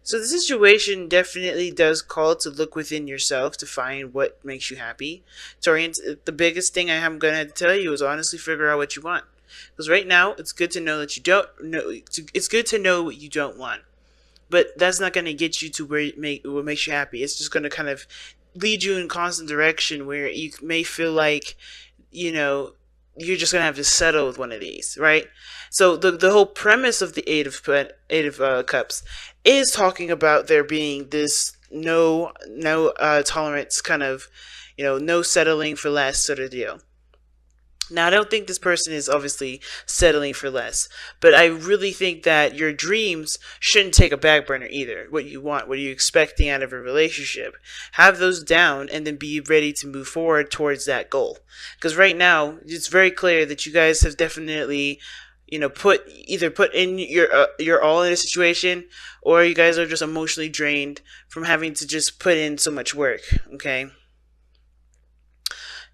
So the situation definitely does call to look within yourself to find what makes you happy. Torian, the biggest thing I am going to tell you is honestly figure out what you want. Because right now, it's good to know that you don't know. It's good to know what you don't want, but that's not going to get you to what makes you happy. It's just going to kind of lead you in constant direction where you may feel like, you know, you're just gonna have to settle with one of these, right? So the whole premise of the eight of cups is talking about there being this no tolerance kind of, no settling for less sort of deal. Now, I don't think this person is obviously settling for less, but I really think that your dreams shouldn't take a back burner either. What you want, what are you expecting out of a relationship? Have those down and then be ready to move forward towards that goal. Because right now, it's very clear that you guys have definitely, put in your all in a situation, or you guys are just emotionally drained from having to just put in so much work. Okay.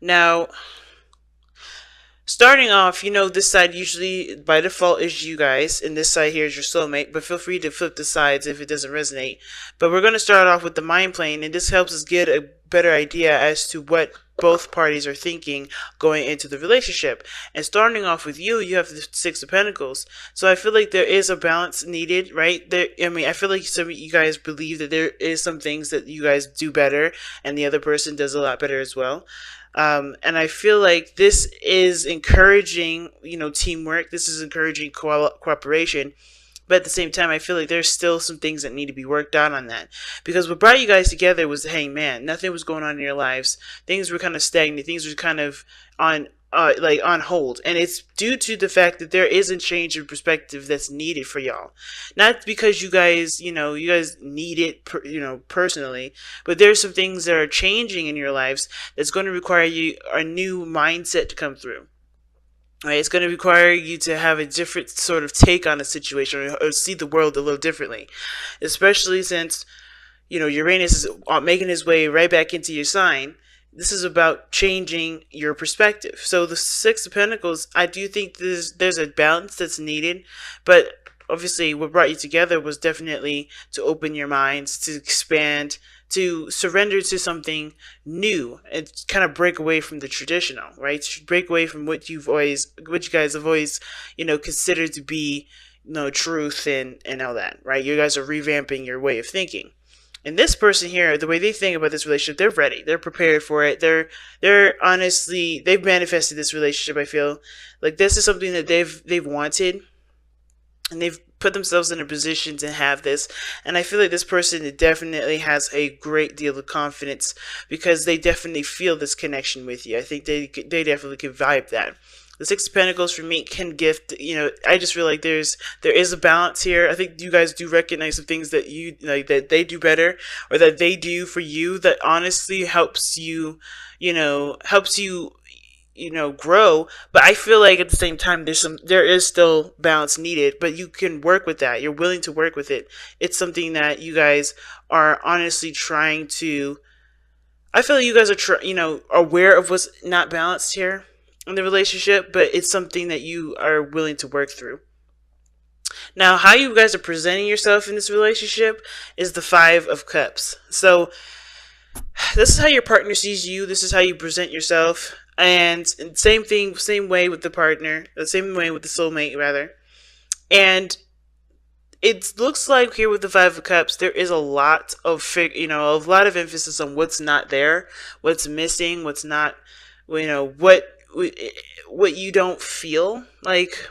Now, starting off, this side usually by default is you guys, and this side here is your soulmate, but feel free to flip the sides if it doesn't resonate. But we're going to start off with the mind plane, and this helps us get a better idea as to what both parties are thinking going into the relationship. And starting off with you have the Six of Pentacles. So I feel like there is a balance needed, right? I feel like some of you guys believe that there is some things that you guys do better, and the other person does a lot better as well. And I feel like this is encouraging, teamwork. This is encouraging cooperation. But at the same time, I feel like there's still some things that need to be worked out on that. Because what brought you guys together was, hey, man, nothing was going on in your lives. Things were kind of stagnant. Things were kind of on hold, and it's due to the fact that there is a change in perspective that's needed for y'all. Not because you guys need it personally, but there's some things that are changing in your lives that's going to require you a new mindset to come through. Right? It's going to require you to have a different sort of take on a situation, or see the world a little differently, especially since Uranus is making his way right back into your sign. This is about changing your perspective. So the Six of Pentacles, I do think there's a balance that's needed, but obviously what brought you together was definitely to open your minds, to expand, to surrender to something new, and kind of break away from the traditional, right? Break away from what you guys have always, considered to be, truth and all that, right? You guys are revamping your way of thinking. And this person here, the way they think about this relationship, they're ready. They're prepared for it. They've manifested this relationship. I feel like this is something that they've wanted, and they've put themselves in a position to have this. And I feel like this person definitely has a great deal of confidence because they definitely feel this connection with you. I think they definitely can vibe that. The Six of Pentacles for me can gift, I just feel like there is a balance here. I think you guys do recognize some things that that they do better, or that they do for you, that honestly helps you grow. But I feel like at the same time, there is still balance needed, but you can work with that. You're willing to work with it. It's something that you guys are honestly trying to, I feel like you guys are aware of what's not balanced here in the relationship, but it's something that you are willing to work through. Now, how you guys are presenting yourself in this relationship is the Five of Cups. So this is how your partner sees you. This is how you present yourself. And same way with the partner, the same way with the soulmate, rather. And it looks like here with the Five of Cups, there is a lot of emphasis on what's not there, what's missing, what's not, what you don't feel like.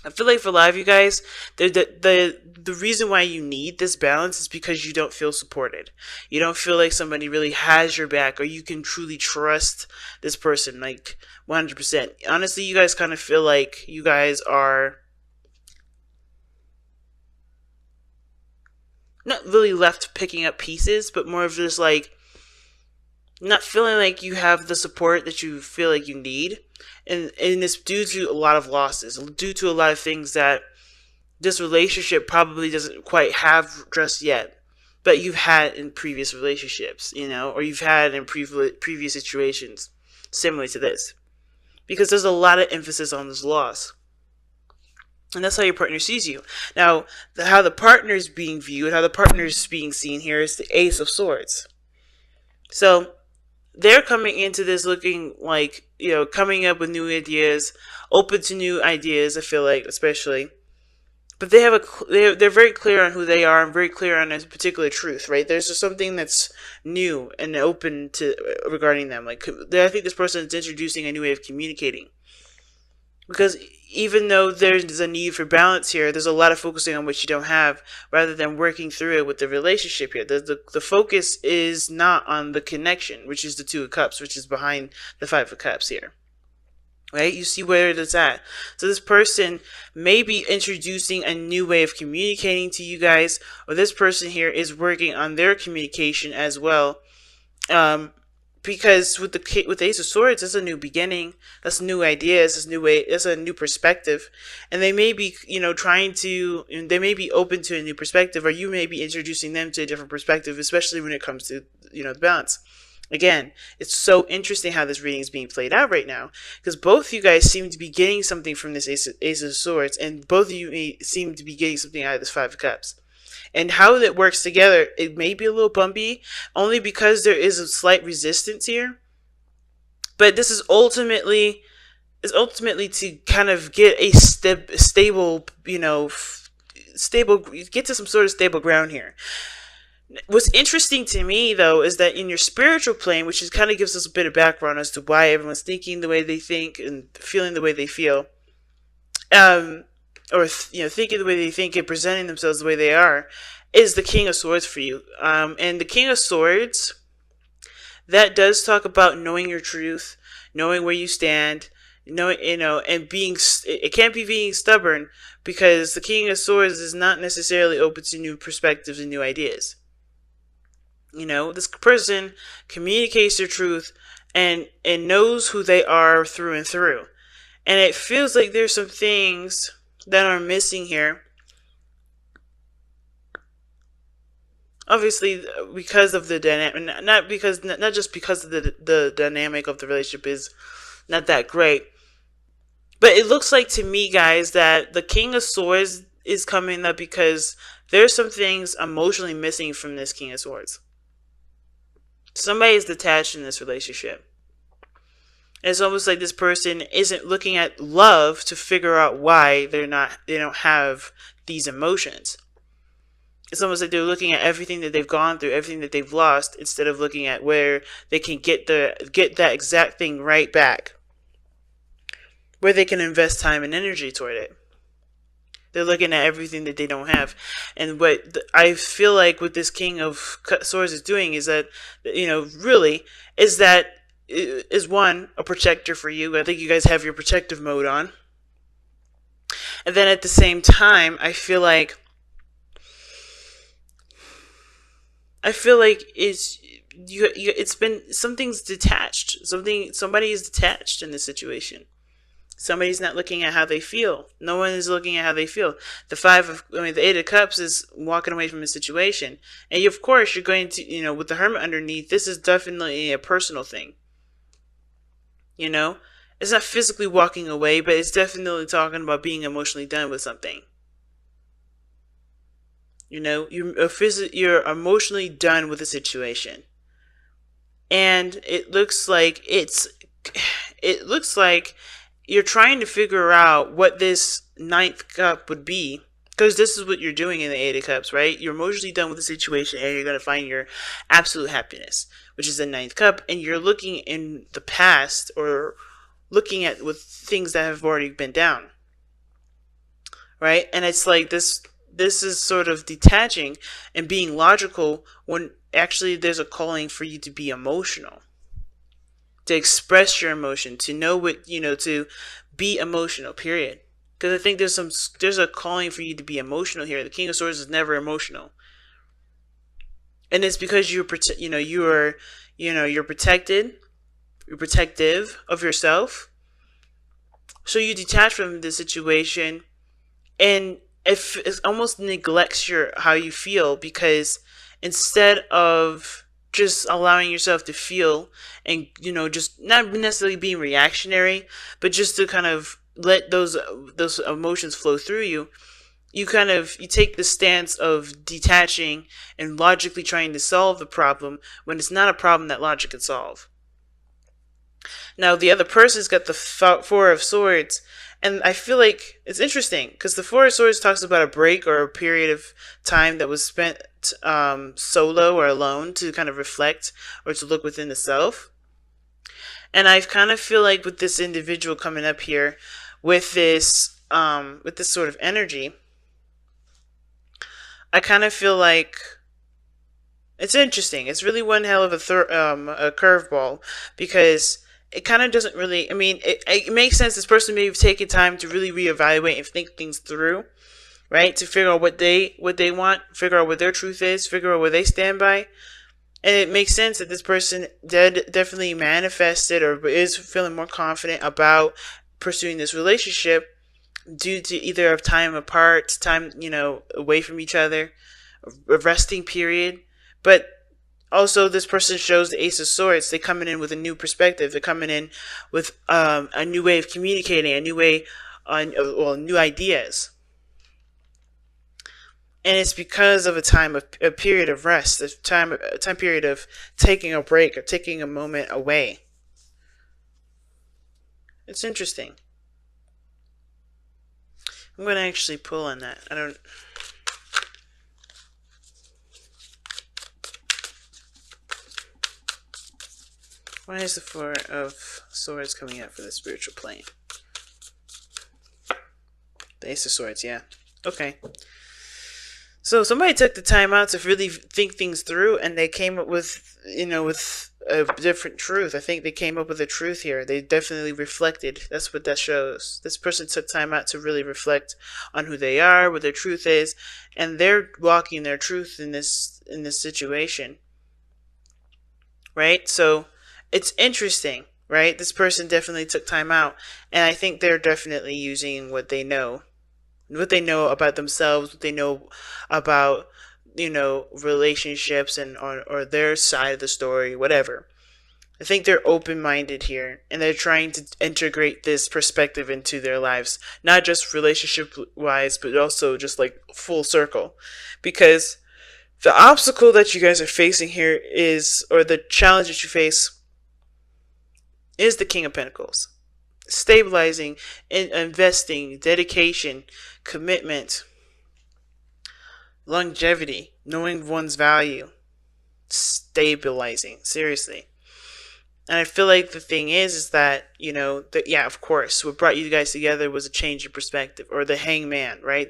I feel like for a lot of you guys, the reason why you need this balance is because you don't feel supported. You don't feel like somebody really has your back, or you can truly trust this person, like 100%. Honestly, you guys kind of feel like you guys are not really left picking up pieces, but more of just like not feeling like you have the support that you feel like you need. And it's due to a lot of losses, due to a lot of things that this relationship probably doesn't quite have just yet, but you've had in previous relationships, or you've had in previous situations similar to this. Because there's a lot of emphasis on this loss. And that's how your partner sees you. Now, how the partner is being viewed, how the partner is being seen here is the Ace of Swords. So they're coming into this looking like, coming up with new ideas, open to new ideas, I feel like, especially. But they're very clear on who they are and very clear on a particular truth, right? There's just something that's new and open to regarding them. Like, I think this person is introducing a new way of communicating. Because even though there's a need for balance here, there's a lot of focusing on what you don't have rather than working through it with the relationship here. The focus is not on the connection, which is the Two of Cups, which is behind the Five of Cups here. Right? You see where it's at. So this person may be introducing a new way of communicating to you guys, or this person here is working on their communication as well. Because with the Ace of Swords, it's a new beginning. That's new ideas. That's new way. That's a new perspective, and they may be, they may be open to a new perspective, or you may be introducing them to a different perspective, especially when it comes to the balance. Again, it's so interesting how this reading is being played out right now, because both of you guys seem to be getting something from this Ace of Swords, and both of you seem to be getting something out of this Five of Cups. And how it works together, it may be a little bumpy, only because there is a slight resistance here. But this is ultimately to kind of get a stable, get to some sort of stable ground here. What's interesting to me, though, is that in your spiritual plane, which is kind of gives us a bit of background as to why everyone's thinking the way they think and feeling the way they feel, or thinking the way they think and presenting themselves the way they are, is the King of Swords for you. And the King of Swords, that does talk about knowing your truth, knowing where you stand, and being. It can't be being stubborn, because the King of Swords is not necessarily open to new perspectives and new ideas. This person communicates their truth and knows who they are through and through. And it feels like there's some things that are missing here. Obviously, because of the dynamic, not just because of the dynamic of the relationship is not that great. But it looks like to me, guys, that the King of Swords is coming up because there's some things emotionally missing from this King of Swords. Somebody is detached in this relationship. It's almost like this person isn't looking at love to figure out why they don't have these emotions. It's almost like they're looking at everything that they've gone through, everything that they've lost, instead of looking at where they can get that exact thing right back, where they can invest time and energy toward it. They're looking at everything that they don't have. And what I feel like what this King of Swords is doing is that, really, is one, a protector for you. I think you guys have your protective mode on. And then at the same time, I feel like it's been, something's detached. Somebody is detached in this situation. Somebody's not looking at how they feel. No one is looking at how they feel. The Eight of Cups is walking away from a situation. And of course, you're going to, with the Hermit underneath, this is definitely a personal thing. It's not physically walking away, but it's definitely talking about being emotionally done with something. You're emotionally done with the situation. And it looks like you're trying to figure out what this ninth cup would be, because this is what you're doing in the Eight of Cups, right? You're emotionally done with the situation, and you're going to find your absolute happiness, which is the ninth cup, and you're looking in the past, or looking at with things that have already been down, right? And it's like this is sort of detaching and being logical, when actually there's a calling for you to be emotional, to express your emotion, to know what, to be emotional, period. Because I think there's a calling for you to be emotional here. The King of Swords is never emotional. And it's because you're protected, you're protective of yourself. So you detach from the situation, and it almost neglects how you feel, because instead of just allowing yourself to feel, and just not necessarily being reactionary, but just to kind of let those emotions flow through you, you take the stance of detaching and logically trying to solve the problem when it's not a problem that logic can solve. Now the other person's got the Four of Swords, and I feel like it's interesting because the Four of Swords talks about a break or a period of time that was spent solo or alone to kind of reflect or to look within the self. And I kind of feel like with this individual coming up here with this sort of energy, I kind of feel like it's interesting. It's really one hell of a curveball because it kind of doesn't really. I mean, it makes sense. This person may have taken time to really reevaluate and think things through, right? To figure out what they want, figure out what their truth is, figure out where they stand by. And it makes sense that this person definitely manifested or is feeling more confident about pursuing this relationship due to either of time apart, time, away from each other, a resting period. But also this person shows the Ace of Swords. They're coming in with a new perspective. They're coming in with a new way of communicating, a new way, new ideas. And it's because of a period of rest, a time period of taking a break or taking a moment away. It's interesting. I'm going to actually pull on that. Why is the Four of Swords coming out for the spiritual plane? The Ace of Swords, yeah. Okay. So somebody took the time out to really think things through, and they came up with, with a different truth. I think they came up with a truth here. They definitely reflected. That's what that shows. This person took time out to really reflect on who they are, what their truth is, and they're walking their truth in this situation. Right? So it's interesting, right? This person definitely took time out, and I think they're definitely using what they know about themselves, what they know about, relationships and or their side of the story, whatever. I think they're open-minded here, and they're trying to integrate this perspective into their lives, not just relationship-wise, but also just like full circle. Because the obstacle that you guys are facing here or the challenge that you face, is the King of Pentacles. Stabilizing, investing, dedication, commitment, longevity, knowing one's value, stabilizing, seriously. And I feel like the thing is that, yeah, of course, what brought you guys together was a change in perspective, or the Hangman, right?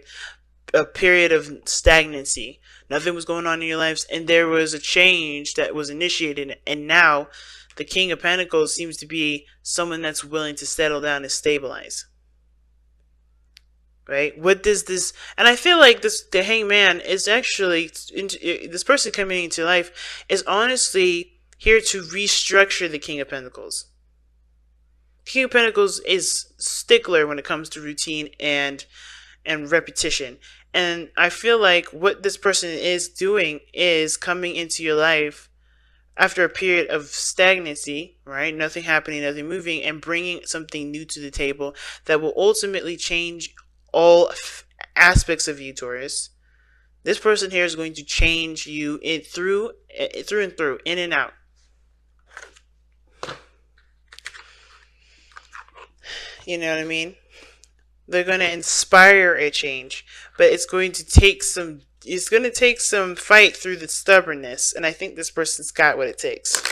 A period of stagnancy. Nothing was going on in your lives, and there was a change that was initiated, and now the King of Pentacles seems to be someone that's willing to settle down and stabilize. Right? What does this... And I feel like the Hangman is actually... This person coming into life is honestly here to restructure the King of Pentacles. King of Pentacles is stickler when it comes to routine and repetition. And I feel like what this person is doing is coming into your life after a period of stagnancy, right? Nothing happening, nothing moving, and bringing something new to the table that will ultimately change all aspects of you, Taurus. This person here is going to change you through and through, in and out. You know what I mean? They're going to inspire a change, but it's going to take some fight through the stubbornness, and I think this person's got what it takes.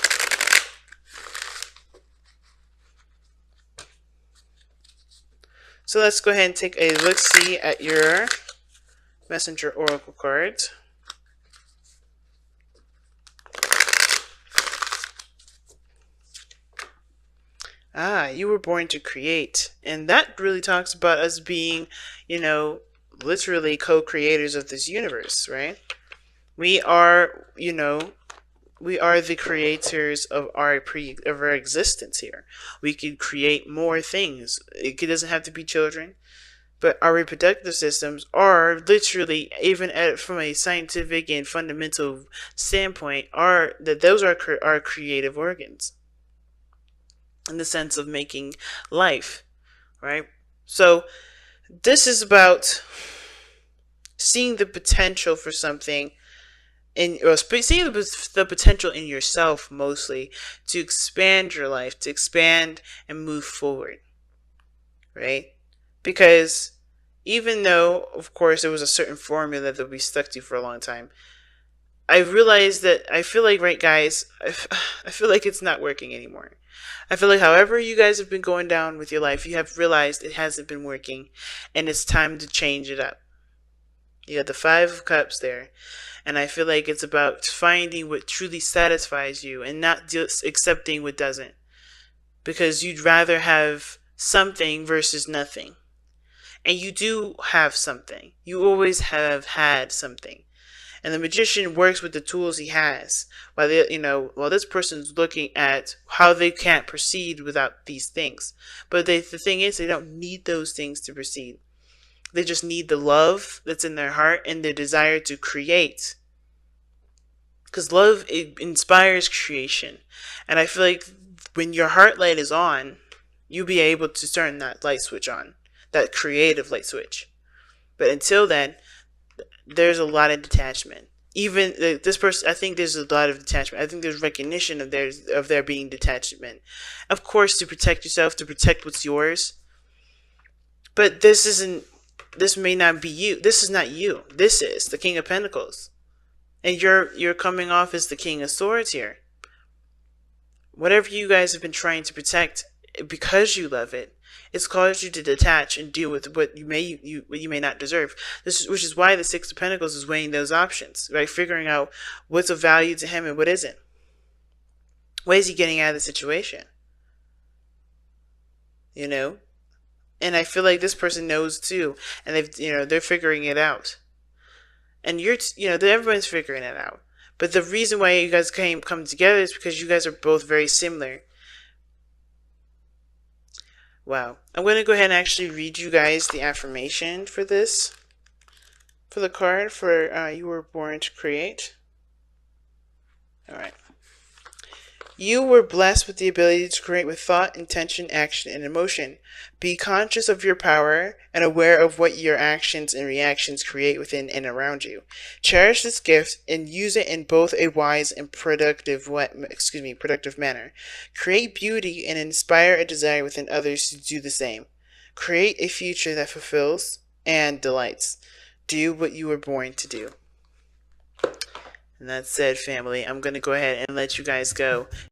So let's go ahead and take a look-see at your Messenger Oracle cards. You were born to create. And that really talks about us being, literally co-creators of this universe, right? We are, we are the creators of our existence here. We can create more things. It doesn't have to be children, but our reproductive systems are literally, even from a scientific and fundamental standpoint, those are our creative organs, in the sense of making life, right? So this is about seeing the potential for something or seeing the potential in yourself, mostly, to expand your life, to expand and move forward, right? Because even though, of course, there was a certain formula that we stuck to for a long time, I realized that I feel like, right, guys, I feel like it's not working anymore. I feel like however you guys have been going down with your life, you have realized it hasn't been working, and it's time to change it up. You got the Five of Cups there, and I feel like it's about finding what truly satisfies you and not just accepting what doesn't. Because you'd rather have something versus nothing. And you do have something. You always have had something. And the magician works with the tools he has, while while this person's looking at how they can't proceed without these things. But the thing is, they don't need those things to proceed. They just need the love that's in their heart and their desire to create. Because love, it inspires creation. And I feel like when your heart light is on, you'll be able to turn that light switch on, that creative light switch. But until then, there's a lot of detachment. Even this person, I think there's a lot of detachment. I think there's recognition of there being detachment. Of course, to protect yourself, to protect what's yours. But this may not be you. This is not you. This is the King of Pentacles. And you're coming off as the King of Swords here. Whatever you guys have been trying to protect, because you love it, it's caused you to detach and deal with what you may not deserve. Which is why the Six of Pentacles is weighing those options, right? Figuring out what's of value to him and what isn't. What is he getting out of the situation? You know? And I feel like this person knows too, and they're figuring it out. And everyone's figuring it out. But the reason why you guys come together is because you guys are both very similar. Wow. I'm going to go ahead and actually read you guys the affirmation for this. For the card for You Were Born to Create. Alright. You were blessed with the ability to create with thought, intention, action, and emotion. Be conscious of your power and aware of what your actions and reactions create within and around you. Cherish this gift and use it in both a wise and productive manner. Create beauty and inspire a desire within others to do the same. Create a future that fulfills and delights. Do what you were born to do. And that said, family, I'm going to go ahead and let you guys go.